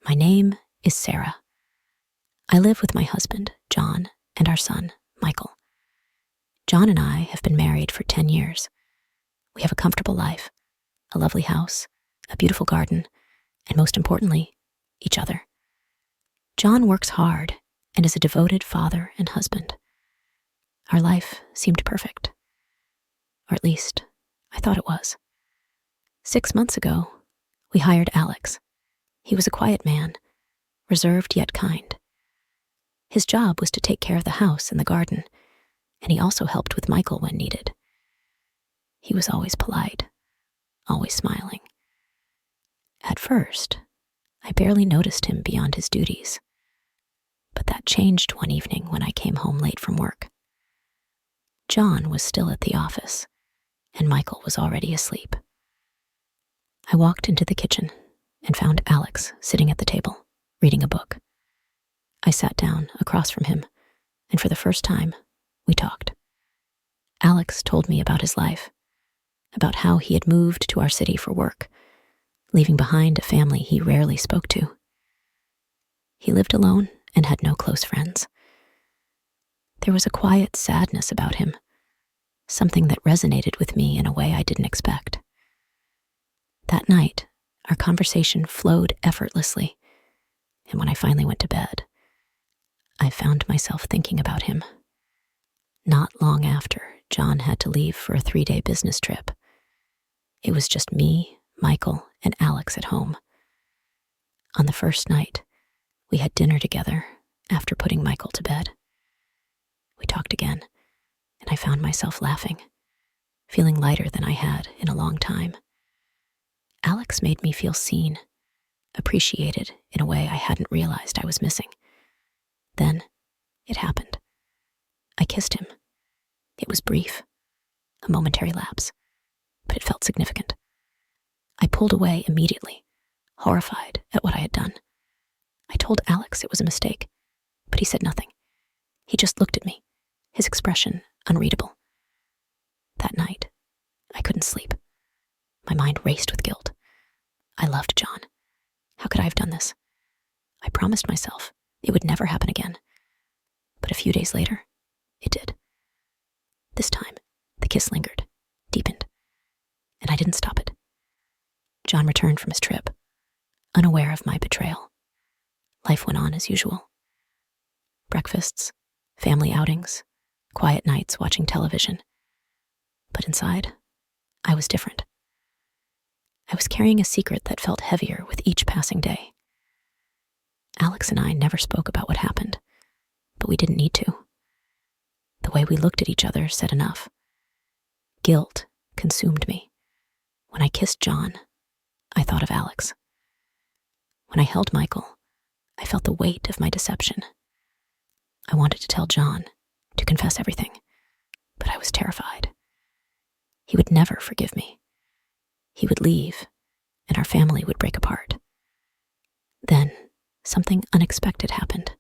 My name is Sara. I live with my husband, John, and our son, Michael. John and I have been married for 10 years. We have a comfortable life, a lovely house, a beautiful garden, and most importantly, each other. John works hard and is a devoted father and husband. Our life seemed perfect. Or at least, I thought it was. 6 months ago, we hired Alex. He was a quiet man, reserved yet kind. His job was to take care of the house and the garden, and he also helped with Michael when needed. He was always polite, always smiling. At first, I barely noticed him beyond his duties, but that changed one evening when I came home late from work. John was still at the office, and Michael was already asleep. I walked into the kitchen and found Alex sitting at the table, reading a book. I sat down across from him, and for the first time, we talked. Alex told me about his life, about how he had moved to our city for work, leaving behind a family he rarely spoke to. He lived alone and had no close friends. There was a quiet sadness about him, something that resonated with me in a way I didn't expect. That night, our conversation flowed effortlessly, and when I finally went to bed, I found myself thinking about him. Not long after, John had to leave for a 3-day business trip. It was just me, Michael, and Alex at home. On the first night, we had dinner together after putting Michael to bed. We talked again, and I found myself laughing, feeling lighter than I had in a long time. Alex made me feel seen, appreciated in a way I hadn't realized I was missing. Then, it happened. I kissed him. It was brief, a momentary lapse, but it felt significant. I pulled away immediately, horrified at what I had done. I told Alex it was a mistake, but he said nothing. He just looked at me, his expression unreadable. That night, I couldn't sleep. My mind raced with guilt. I loved John. How could I have done this? I promised myself it would never happen again. But a few days later, it did. This time, the kiss lingered, deepened, and I didn't stop it. John returned from his trip, unaware of my betrayal. Life went on as usual. Breakfasts, family outings, quiet nights watching television. But inside, I was different. I was carrying a secret that felt heavier with each passing day. Alex and I never spoke about what happened, but we didn't need to. The way we looked at each other said enough. Guilt consumed me. When I kissed John, I thought of Alex. When I held Michael, I felt the weight of my deception. I wanted to tell John, to confess everything, but I was terrified. He would never forgive me. He would leave, and our family would break apart. Then, something unexpected happened.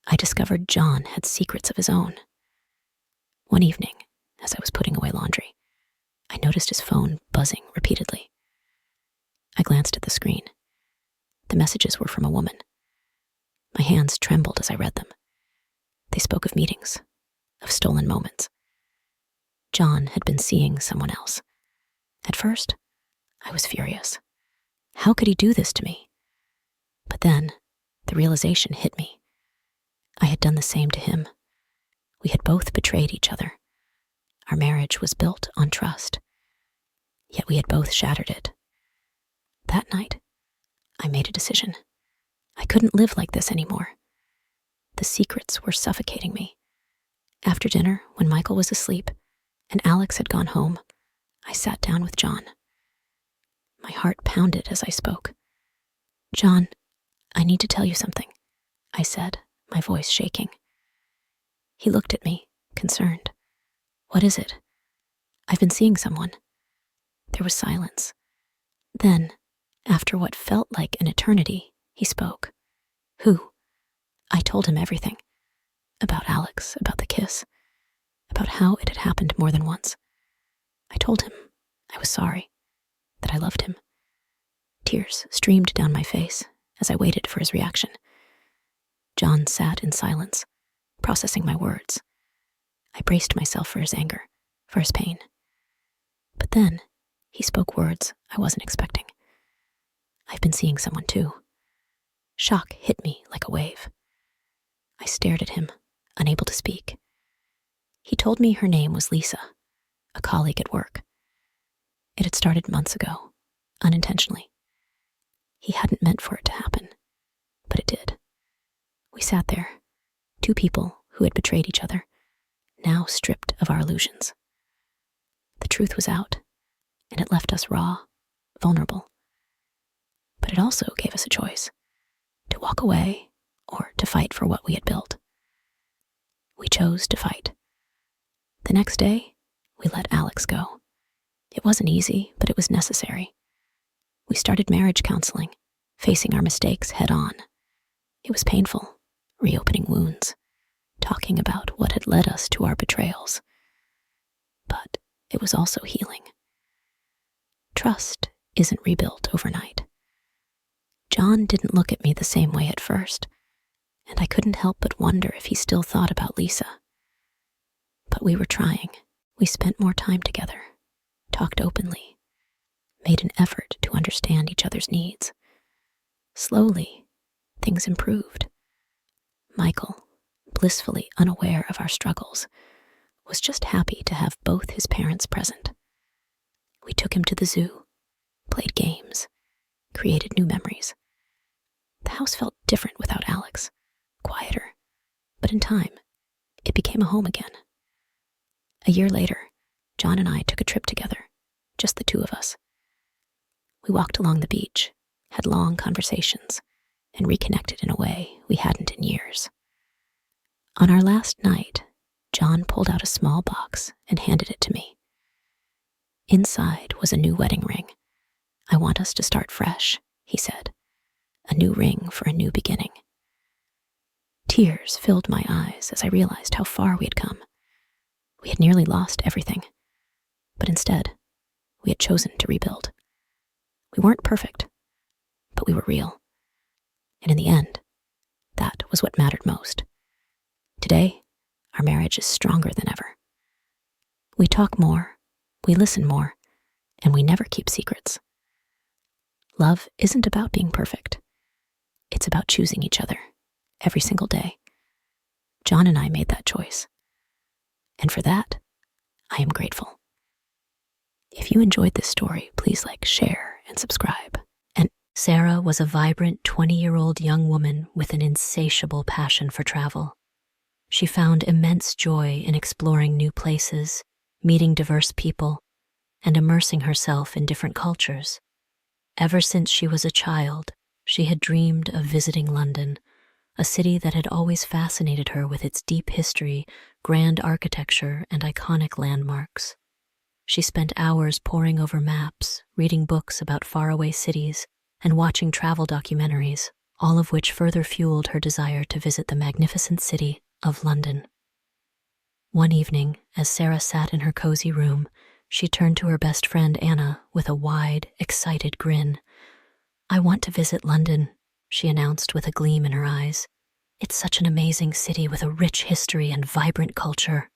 I discovered John had secrets of his own. One evening, as I was putting away laundry, I noticed his phone buzzing repeatedly. I glanced at the screen. The messages were from a woman. My hands trembled as I read them. They spoke of meetings, of stolen moments. John had been seeing someone else. At first, I was furious. How could he do this to me? But then, the realization hit me. I had done the same to him. We had both betrayed each other. Our marriage was built on trust. Yet we had both shattered it. That night, I made a decision. I couldn't live like this anymore. The secrets were suffocating me. After dinner, when Michael was asleep and Alex had gone home, I sat down with John. My heart pounded as I spoke. "John, I need to tell you something," I said, my voice shaking. He looked at me, concerned. "What is it?" "I've been seeing someone." There was silence. Then, after what felt like an eternity, he spoke. "Who?" I told him everything. About Alex, about the kiss, about how it had happened more than once. I told him I was sorry, that I loved him. Tears streamed down my face, as I waited for his reaction. John sat in silence, processing my words. I braced myself for his anger, for his pain. But then, he spoke words I wasn't expecting. "I've been seeing someone too." Shock hit me like a wave. I stared at him, unable to speak. He told me her name was Lisa, a colleague at work. It had started months ago, unintentionally. He hadn't meant for it to happen, but it did. We sat there, two people who had betrayed each other, now stripped of our illusions. The truth was out, and it left us raw, vulnerable. But it also gave us a choice, to walk away or to fight for what we had built. We chose to fight. The next day, we let Alex go. It wasn't easy, but it was necessary. We started marriage counseling, facing our mistakes head on. It was painful, reopening wounds, talking about what had led us to our betrayals. But it was also healing. Trust isn't rebuilt overnight. John didn't look at me the same way at first, and I couldn't help but wonder if he still thought about Lisa. But we were trying. We spent more time together, talked openly, made an effort to understand each other's needs. Slowly, things improved. Michael, blissfully unaware of our struggles, was just happy to have both his parents present. We took him to the zoo, played games, created new memories. The house felt different without Alex, quieter, but in time, it became a home again. A year later, John and I took a trip together, just the two of us. We walked along the beach, had long conversations, and reconnected in a way we hadn't in years. On our last night, John pulled out a small box and handed it to me. Inside was a new wedding ring. "I want us to start fresh," he said. "A new ring for a new beginning." Tears filled my eyes as I realized how far we had come. We had nearly lost everything, but instead, we had chosen to rebuild. We weren't perfect, but we were real. And in the end, that was what mattered most. Today, our marriage is stronger than ever. We talk more, we listen more, and we never keep secrets. Love isn't about being perfect. It's about choosing each other every single day. John and I made that choice. And for that, I am grateful. If you enjoyed this story, please like, share, and subscribe. And Sara was a vibrant 20-year-old young woman with an insatiable passion for travel. She found immense joy in exploring new places, meeting diverse people, and immersing herself in different cultures. Ever since she was a child, she had dreamed of visiting London, a city that had always fascinated her with its deep history, grand architecture, and iconic landmarks. She spent hours poring over maps, reading books about faraway cities, and watching travel documentaries, all of which further fueled her desire to visit the magnificent city of London. One evening, as Sara sat in her cozy room, she turned to her best friend Anna with a wide, excited grin. "I want to visit London," she announced with a gleam in her eyes. "It's such an amazing city with a rich history and vibrant culture."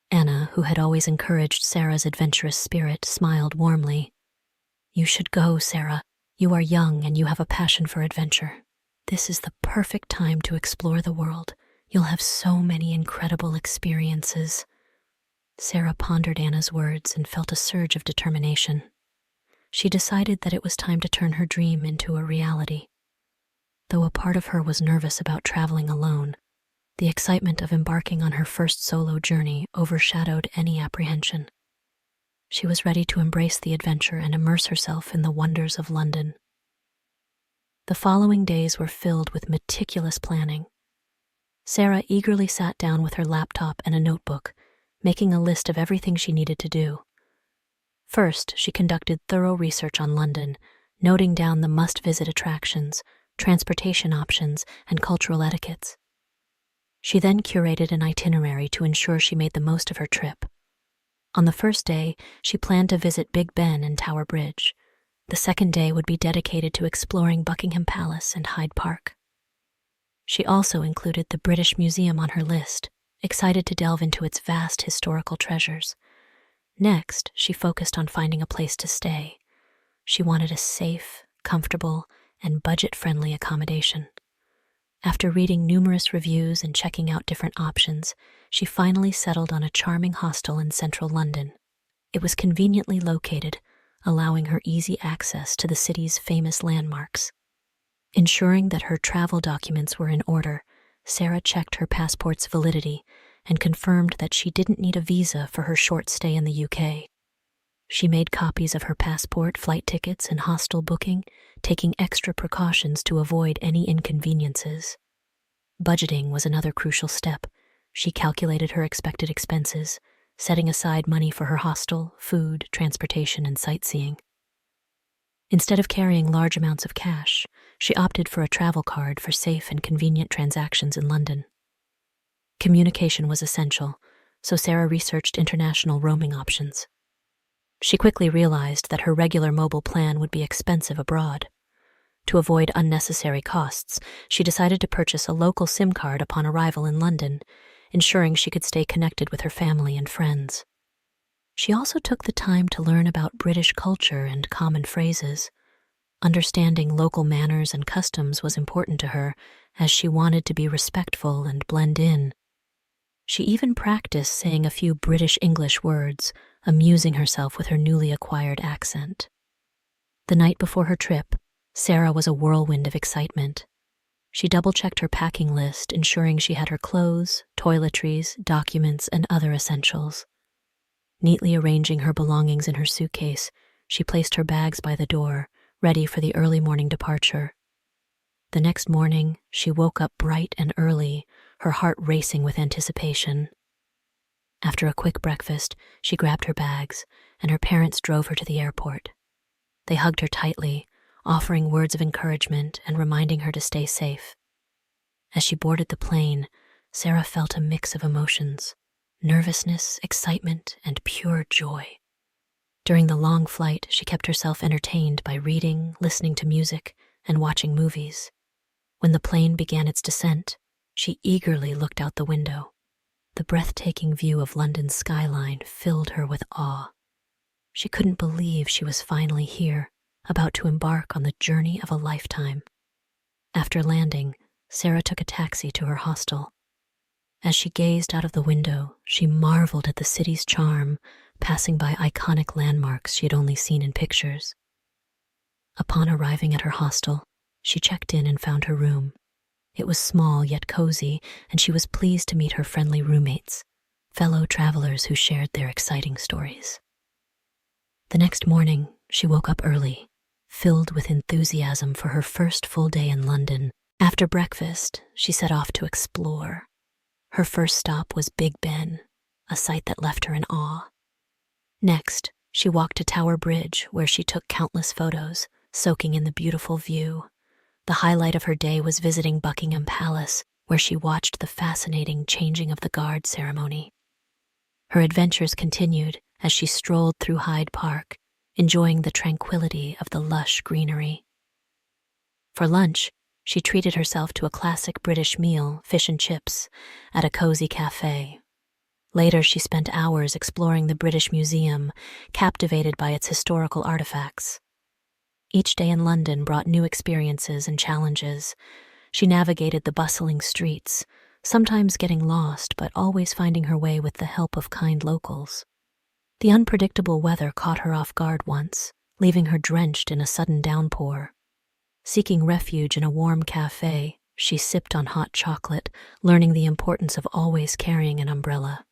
Anna, who had always encouraged Sara's adventurous spirit, smiled warmly. "You should go, Sara. You are young and you have a passion for adventure. This is the perfect time to explore the world. You'll have so many incredible experiences." Sara pondered Anna's words and felt a surge of determination. She decided that it was time to turn her dream into a reality. Though a part of her was nervous about traveling alone, the excitement of embarking on her first solo journey overshadowed any apprehension. She was ready to embrace the adventure and immerse herself in the wonders of London. The following days were filled with meticulous planning. Sara eagerly sat down with her laptop and a notebook, making a list of everything she needed to do. First, she conducted thorough research on London, noting down the must-visit attractions, transportation options, and cultural etiquettes. She then curated an itinerary to ensure she made the most of her trip. On the first day, she planned to visit Big Ben and Tower Bridge, The second day would be dedicated to exploring Buckingham Palace and Hyde Park. She also included the British Museum on her list, excited to delve into its vast historical treasures. Next, she focused on finding a place to stay. She wanted a safe, comfortable, and budget-friendly accommodation. After reading numerous reviews and checking out different options, she finally settled on a charming hostel in central London. It was conveniently located, allowing her easy access to the city's famous landmarks. Ensuring that her travel documents were in order, Sara checked her passport's validity and confirmed that she didn't need a visa for her short stay in the UK. She made copies of her passport, flight tickets, and hostel booking, taking extra precautions to avoid any inconveniences. Budgeting was another crucial step. She calculated her expected expenses, setting aside money for her hostel, food, transportation, and sightseeing. Instead of carrying large amounts of cash, she opted for a travel card for safe and convenient transactions in London. Communication was essential, so Sara researched international roaming options. She quickly realized that her regular mobile plan would be expensive abroad. To avoid unnecessary costs, she decided to purchase a local SIM card upon arrival in London, ensuring she could stay connected with her family and friends. She also took the time to learn about British culture and common phrases. Understanding local manners and customs was important to her, as she wanted to be respectful and blend in. She even practiced saying a few British English words, amusing herself with her newly acquired accent. The night before her trip, Sara was a whirlwind of excitement. She double-checked her packing list, ensuring she had her clothes, toiletries, documents, and other essentials. Neatly arranging her belongings in her suitcase, she placed her bags by the door, ready for the early morning departure. The next morning, she woke up bright and early, her heart racing with anticipation. After a quick breakfast, she grabbed her bags, and her parents drove her to the airport. They hugged her tightly, offering words of encouragement and reminding her to stay safe. As she boarded the plane, Sara felt a mix of emotions: nervousness, excitement, and pure joy. During the long flight, she kept herself entertained by reading, listening to music, and watching movies. When the plane began its descent, she eagerly looked out the window. The breathtaking view of London's skyline filled her with awe. She couldn't believe she was finally here, about to embark on the journey of a lifetime. After landing, Sara took a taxi to her hostel. As she gazed out of the window, she marveled at the city's charm, passing by iconic landmarks she had only seen in pictures. Upon arriving at her hostel, she checked in and found her room. It was small yet cozy, and she was pleased to meet her friendly roommates, fellow travelers who shared their exciting stories. The next morning, she woke up early, filled with enthusiasm for her first full day in London. After breakfast, she set off to explore. Her first stop was Big Ben, a sight that left her in awe. Next, she walked to Tower Bridge, where she took countless photos, soaking in the beautiful view. The highlight of her day was visiting Buckingham Palace, where she watched the fascinating changing of the guard ceremony. Her adventures continued as she strolled through Hyde Park, enjoying the tranquility of the lush greenery. For lunch, she treated herself to a classic British meal, fish and chips, at a cozy cafe. Later, she spent hours exploring the British Museum, captivated by its historical artifacts. Each day in London brought new experiences and challenges. She navigated the bustling streets, sometimes getting lost but always finding her way with the help of kind locals. The unpredictable weather caught her off guard once, leaving her drenched in a sudden downpour. Seeking refuge in a warm cafe, she sipped on hot chocolate, learning the importance of always carrying an umbrella.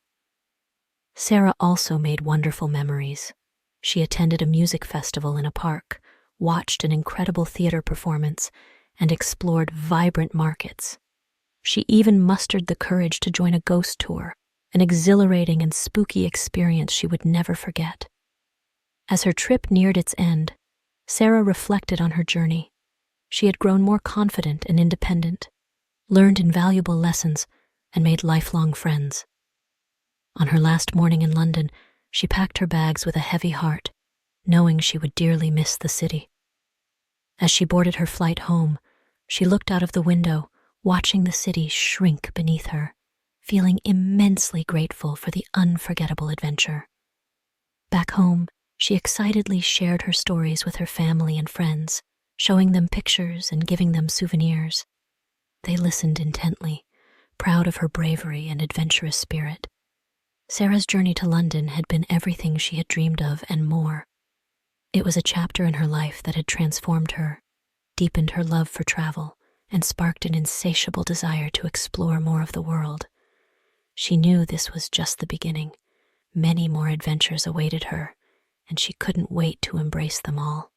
Sara also made wonderful memories. She attended a music festival in a park, watched an incredible theater performance, and explored vibrant markets. She even mustered the courage to join a ghost tour, an exhilarating and spooky experience she would never forget. As her trip neared its end, Sara reflected on her journey. She had grown more confident and independent, learned invaluable lessons, and made lifelong friends. On her last morning in London, she packed her bags with a heavy heart, knowing she would dearly miss the city. As she boarded her flight home, she looked out of the window, watching the city shrink beneath her, feeling immensely grateful for the unforgettable adventure. Back home, she excitedly shared her stories with her family and friends, showing them pictures and giving them souvenirs. They listened intently, proud of her bravery and adventurous spirit. Sara's journey to London had been everything she had dreamed of and more. It was a chapter in her life that had transformed her, deepened her love for travel, and sparked an insatiable desire to explore more of the world. She knew this was just the beginning. Many more adventures awaited her, and she couldn't wait to embrace them all.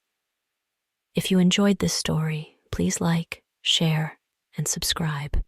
If you enjoyed this story, please like, share, and subscribe.